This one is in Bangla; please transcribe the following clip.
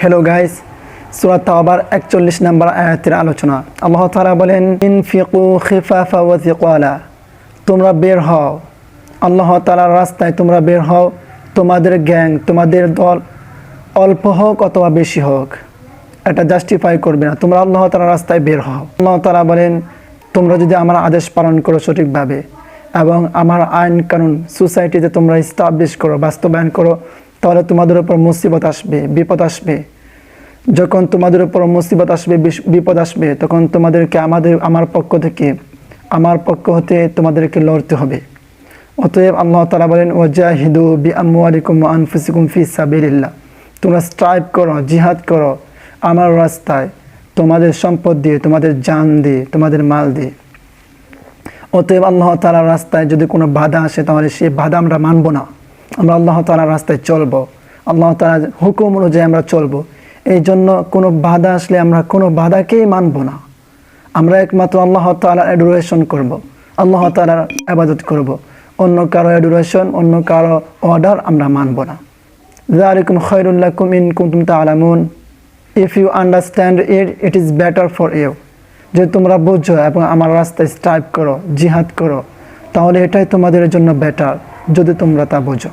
হ্যালো গাইস, সূরা তাওবার 41 নম্বর আয়াতের আলোচনা। আল্লাহ তাআলা বলেন, ইনফিকু খিফাফা ওয়া সিকালা, তোমরা বের হও, আল্লাহ তাআলার রাস্তায় তোমরা বের হও। তোমাদের গ্যাং, তোমাদের দল অল্প হোক অথবা বেশি হোক, এটা জাস্টিফাই করবে না। তোমরা আল্লাহ তাআলার রাস্তায় বের হও। আল্লাহ তাআলা বলেন, তোমরা যদি আমার আদেশ পালন করো সঠিকভাবে এবং আমার আইন কানুন সোসাইটিতে তোমরা এস্টাবলিশ করো, বাস্তবায়ন করো, তাহলে তোমাদের উপর মুসিবত আসবে, বিপদ আসবে। যখন তোমাদের উপর মুসিবত আসবে, বিপদ আসবে, তখন তোমাদেরকে আমার পক্ষ হতে তোমাদেরকে লড়তে হবে। অতএব আল্লাহ তাআলা বলেন, ওয়াজাহিদু বিআমওয়ালিকুম ওয়া আনফুসিকুম ফি সাবিলিল্লাহ, তোমরা স্ট্রাইভ করো, জিহাদ করো আমার রাস্তায়, তোমাদের সম্পদ দিয়ে, তোমাদের জান দিয়ে, তোমাদের মাল দিয়ে। অতএব আল্লাহ তাআলার রাস্তায় যদি কোনো বাধা আসে, তাহলে সেই বাধা আমরা মানব না। আমরা আল্লাহ তাআলার রাস্তায় চলবো, আল্লাহ তাআলার হুকুম অনুযায়ী আমরা চলবো। এই জন্য কোনো বাধা আসলে আমরা কোনো বাধাকেই মানব না। আমরা একমাত্র আল্লাহ তাআলার অ্যাডোরেশন করব, আল্লাহ তাআলার ইবাদত করব। অন্য কারো অ্যাডোরেশন, অন্য কারো অর্ডার আমরা মানব না। যালিকুম খায়রুল লাকুম ইন কুনতুম তা'লামুন, if you understand it, it is better for you. যে তোমরা বোঝো এবং আমার রাস্তায় স্ট্রাইভ করো, জিহাদ করো, তাহলে এটাই তোমাদের জন্য বেটার, যদি তোমরা তা বোঝো।